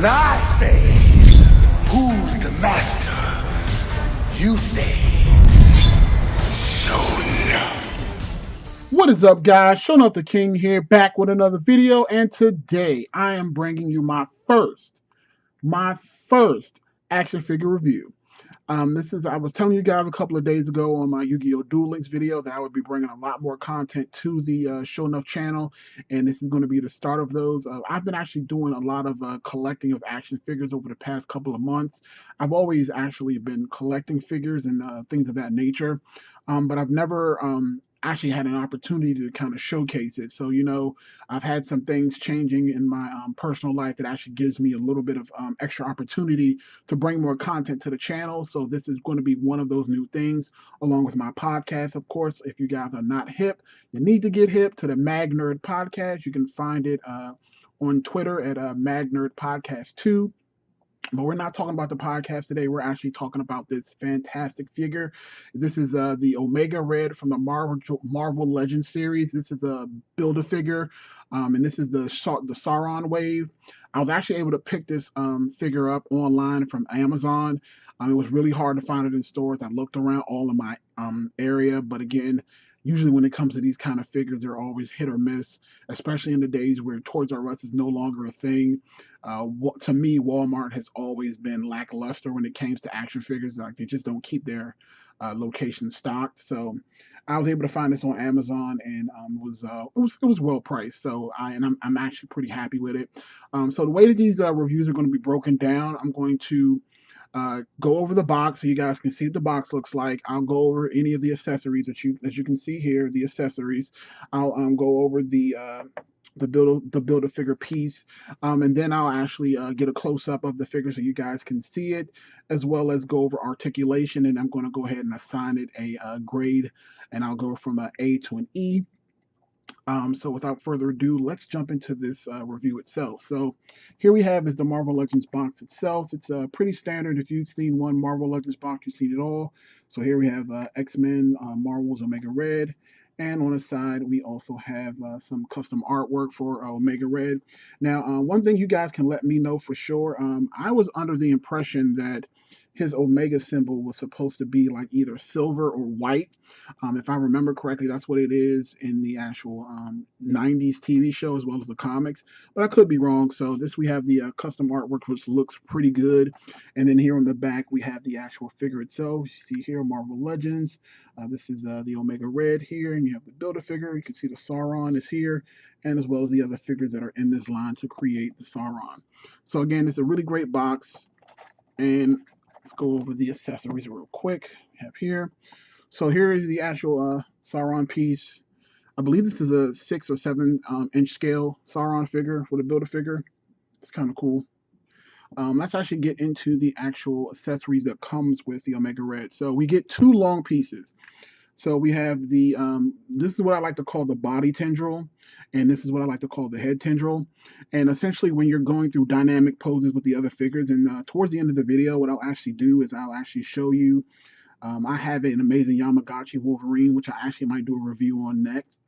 When I say, who's the master? You say, Sho'nuff. What is up, guys? Sho'nuff the King here, back with another video, and today I am bringing you my first action figure review. I was telling you guys a couple of days ago on my Yu-Gi-Oh! Duel Links video that I would be bringing a lot more content to the Sho'nuff channel, and this is going to be the start of those. I've been actually doing a lot of collecting of action figures over the past couple of months. I've always actually been collecting figures and things of that nature, but I've never actually had an opportunity to kind of showcase it. So, I've had some things changing in my personal life that actually gives me a little bit of extra opportunity to bring more content to the channel. So this is going to be one of those new things, along with my podcast, of course. If you guys are not hip, you need to get hip to the Mag Nerd Podcast. You can find it on Twitter at Mag Nerd Podcast 2. But we're not talking about the podcast today. We're actually talking about this fantastic figure. This is the Omega Red from the Marvel Legends series. This is a Build-A-Figure, and this is the Sauron wave. I was actually able to pick this figure up online from Amazon. It was really hard to find it in stores. I looked around all of my area, but again, usually when it comes to these kind of figures, they're always hit or miss, especially in the days where Toys R Us is no longer a thing. To me, Walmart has always been lackluster when it comes to action figures. Like they just don't keep their location stocked. So I was able to find this on Amazon, and it was well priced. So I'm actually pretty happy with it. So the way that these reviews are going to be broken down, I'm going to go over the box so you guys can see what the box looks like. I'll go over any of the accessories that you can see here, the accessories. I'll go over the Build-A-Figure piece, and then I'll actually get a close up of the figure so you guys can see it, as well as go over articulation. And I'm going to go ahead and assign it a grade, and I'll go from an A to an E. So without further ado, let's jump into this review itself. So here we have is the Marvel Legends box itself. It's pretty standard. If you've seen one Marvel Legends box, you've seen it all. So here we have X-Men, Marvel's Omega Red. And on the side, we also have some custom artwork for Omega Red. Now, one thing you guys can let me know for sure, I was under the impression that his Omega symbol was supposed to be like either silver or white. If I remember correctly, that's what it is in the actual 90s TV show as well as the comics, but I could be wrong. So this we have the custom artwork, which looks pretty good. And then here on the back, we have the actual figure itself. You see here, Marvel Legends. This is the Omega Red here, and you have the Build-A-Figure. You can see the Sauron is here, and as well as the other figures that are in this line to create the Sauron. So again, it's a really great box. And let's go over the accessories real quick. We have here. So here is the actual Sauron piece. I believe this is a 6 or 7 inch scale Sauron figure for the Build-A-Figure. It's kind of cool. Let's actually get into the actual accessories that comes with the Omega Red. So we get 2 long pieces. So we have the, this is what I like to call the body tendril, and this is what I like to call the head tendril. And essentially when you're going through dynamic poses with the other figures, and towards the end of the video, what I'll actually do is I'll actually show you, I have an amazing Yamagata Wolverine, which I actually might do a review on next.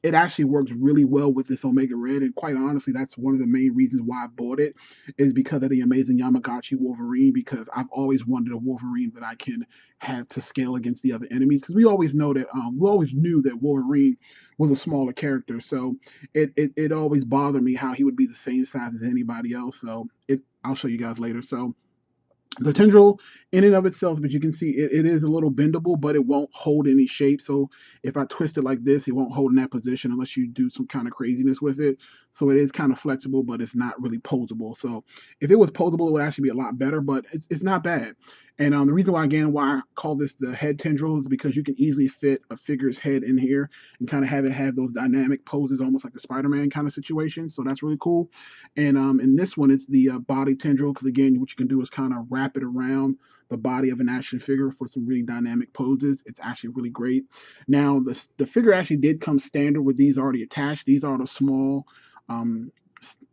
It actually works really well with this Omega Red, and quite honestly, that's one of the main reasons why I bought it, is because of the amazing Yamagata Wolverine, because I've always wanted a Wolverine that I can have to scale against the other enemies, because we always knew that Wolverine was a smaller character, so it always bothered me how he would be the same size as anybody else, so I'll show you guys later. So the tendril in and of itself, but you can see it is a little bendable, but it won't hold any shape. So if I twist it like this, it won't hold in that position unless you do some kind of craziness with it. So it is kind of flexible, but it's not really posable. So if it was posable, it would actually be a lot better, but it's not bad. And the reason why I call this the head tendril is because you can easily fit a figure's head in here and kind of have it have those dynamic poses, almost like the Spider-Man kind of situation. So that's really cool. And in this one, it's the body tendril, because again, what you can do is kind of wrap it around the body of an action figure for some really dynamic poses. It's actually really great. Now, the figure actually did come standard with these already attached. These are the um,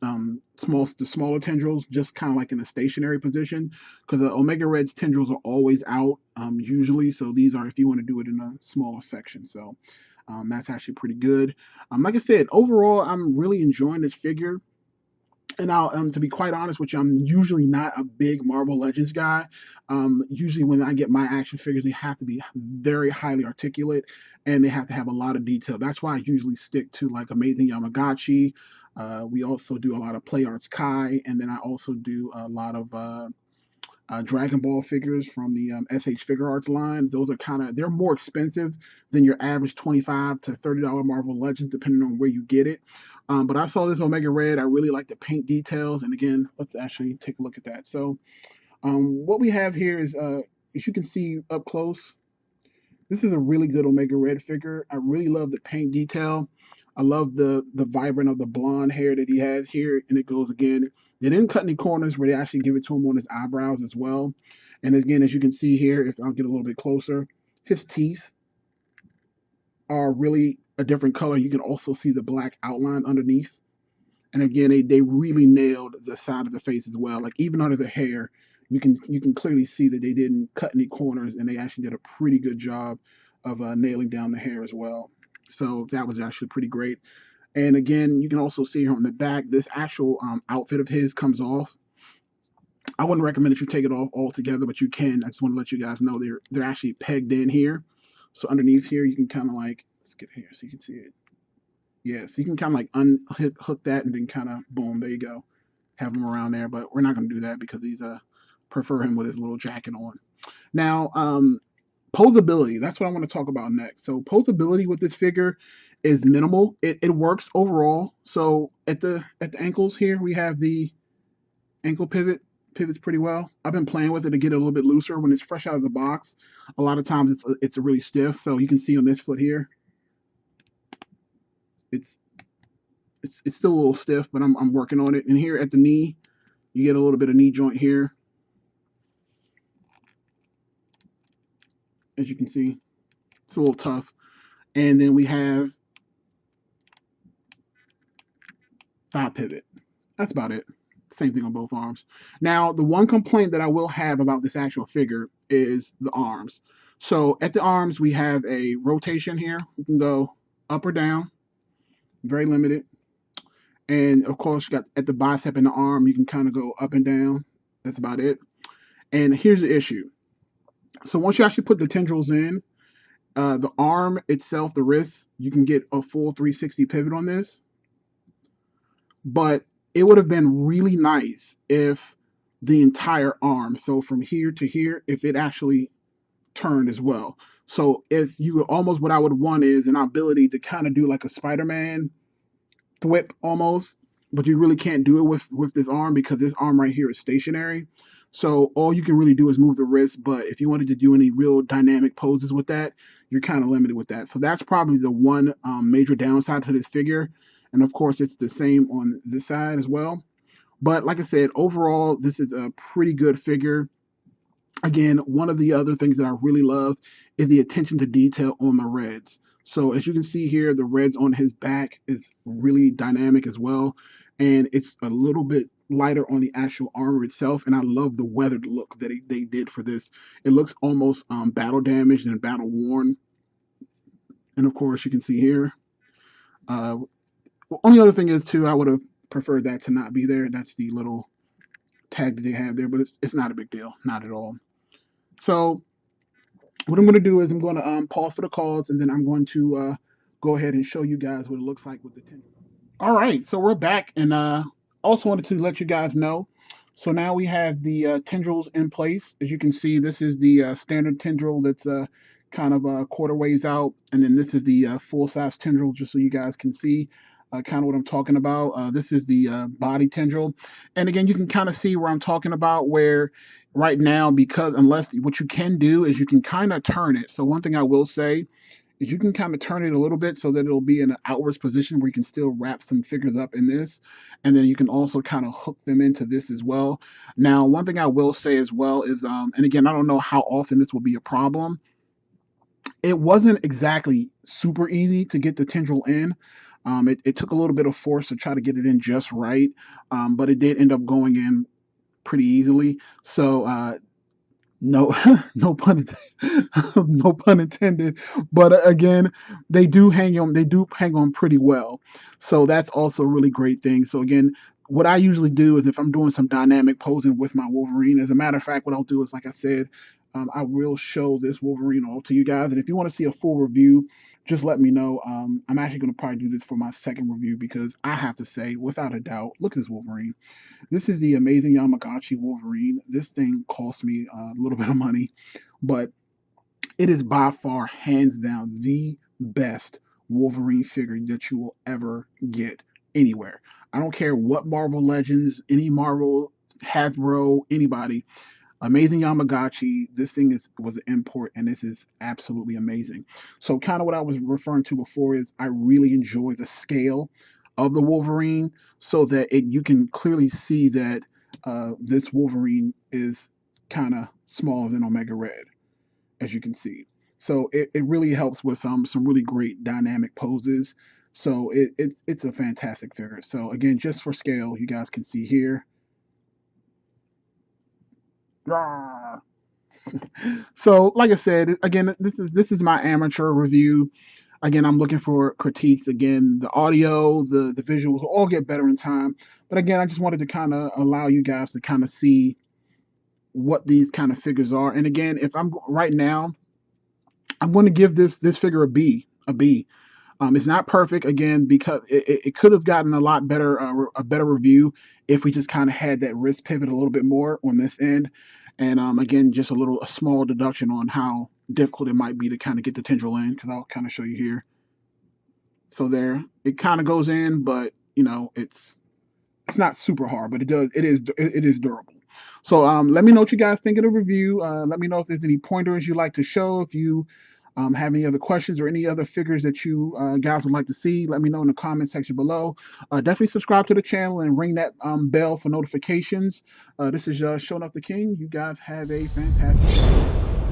the smaller tendrils, just kind of like in a stationary position, because the Omega Red's tendrils are always out usually. So these are if you want to do it in a smaller section. So that's actually pretty good. Like I said, overall, I'm really enjoying this figure. And I'll to be quite honest with you, I'm usually not a big Marvel Legends guy. Usually when I get my action figures, they have to be very highly articulate and they have to have a lot of detail. That's why I usually stick to like Amazing Yamagata. We also do a lot of Play Arts Kai, and then I also do a lot of Dragon Ball figures from the SH Figure Arts line. Those are they're more expensive than your average $25 to $30 Marvel Legends, depending on where you get it. But I saw this Omega Red. I really like the paint details, and again, let's actually take a look at that. So, what we have here is, as you can see up close, this is a really good Omega Red figure. I really love the paint detail. I love the vibrant of the blonde hair that he has here, and it goes again. They didn't cut any corners where they actually give it to him on his eyebrows as well. And again, as you can see here, if I'll get a little bit closer, his teeth are really a different color. You can also see the black outline underneath. And again, they really nailed the side of the face as well. Like even under the hair, you can clearly see that they didn't cut any corners, and they actually did a pretty good job of nailing down the hair as well. So that was actually pretty great. And again, you can also see here on the back, this actual outfit of his comes off. I wouldn't recommend that you take it off altogether, but you can. I just want to let you guys know they're actually pegged in here. So underneath here, you can kind of like, let's get here so you can see it. Yeah, so you can kind of like unhook that and then kind of boom, there you go. Have him around there, but we're not going to do that because he's prefer him with his little jacket on. Now, posability, that's what I want to talk about next. So posability with this figure is minimal. It works overall. So at the ankles here, we have the ankle pivots pretty well. I've been playing with it to get it a little bit looser. When it's fresh out of the box, a lot of times it's really stiff. So you can see on this foot here, it's it's still a little stiff, but I'm working on it. And here at the knee, you get a little bit of knee joint here. As you can see, it's a little tough. And then we have thigh pivot. That's about it. Same thing on both arms. Now, the one complaint that I will have about this actual figure is the arms. So at the arms, we have a rotation here. We can go up or down, very limited. And of course, you got at the bicep and the arm, you can kind of go up and down. That's about it. And here's the issue. So once you actually put the tendrils in, the arm itself, the wrist, you can get a full 360 pivot on this. But it would have been really nice if the entire arm, so from here to here, if it actually turned as well. So if you almost, what I would want is an ability to kind of do like a Spider-Man thwip almost, but you really can't do it with this arm because this arm right here is stationary. So all you can really do is move the wrist, but if you wanted to do any real dynamic poses with that, you're kind of limited with that. So that's probably the one major downside to this figure. And of course, it's the same on this side as well. But like I said, overall, this is a pretty good figure. Again, one of the other things that I really love is the attention to detail on the reds. So as you can see here, the reds on his back is really dynamic as well. And it's a little bit lighter on the actual armor itself. And I love the weathered look that they did for this. It looks almost battle damaged and battle worn. And of course, you can see here. Only other thing is, too, I would have preferred that to not be there. That's the little tag that they have there, but it's not a big deal. Not at all. So what I'm going to do is I'm going to pause for the calls, and then I'm going to go ahead and show you guys what it looks like with the tendrils. All right, so we're back, and also wanted to let you guys know. So now we have the tendrils in place. As you can see, this is the standard tendril that's kind of quarter ways out, and then this is the full-size tendril, just so you guys can see kind of what I'm talking about. This is the body tendril, and again, you can kind of see where I'm talking about, where right now, because unless what you can do is you can kind of turn it. So one thing I will say is you can kind of turn it a little bit so that it'll be in an outwards position where you can still wrap some figures up in this, and then you can also kind of hook them into this as well. Now, one thing I will say as well is, and again, I don't know how often this will be a problem. It wasn't exactly super easy to get the tendril in. It took a little bit of force to try to get it in just right, but it did end up going in pretty easily. So no, no pun, no pun intended. But again, they do hang on. They do hang on pretty well. So that's also a really great thing. So again, what I usually do is if I'm doing some dynamic posing with my Wolverine, as a matter of fact, what I'll do is, like I said, I will show this Wolverine off to you guys. And if you want to see a full review, just let me know. I'm actually going to probably do this for my second review because I have to say, without a doubt, look at this Wolverine. This is the Amazing Yamagata Wolverine. This thing cost me a little bit of money, but it is by far, hands down, the best Wolverine figure that you will ever get anywhere. I don't care what Marvel Legends, any Marvel, Hasbro, anybody. Amazing Yamagata, this thing was an import, and this is absolutely amazing. So, kind of what I was referring to before is I really enjoy the scale of the Wolverine, so that you can clearly see that this Wolverine is kind of smaller than Omega Red, as you can see. So it really helps with some really great dynamic poses. So it's a fantastic figure. So again, just for scale, you guys can see here. So like I said, again, this is my amateur review. Again, I'm looking for critiques. Again, the audio, the visuals will all get better in time. But again, I just wanted to kind of allow you guys to kind of see what these kind of figures are. And again, if I'm right now, I'm going to give this figure a B. A B. It's not perfect again because it could have gotten a lot better, a better review if we just kind of had that wrist pivot a little bit more on this end. And again, just a small deduction on how difficult it might be to kind of get the tendril in, because I'll kind of show you here. So there, it kind of goes in, but it's not super hard, but it is durable. So let me know what you guys think of the review. Let me know if there's any pointers you'd like to show. If you have any other questions or any other figures that you guys would like to see, let me know in the comment section below. Definitely subscribe to the channel and ring that bell for notifications. This is Showing Off the King. You guys have a fantastic day.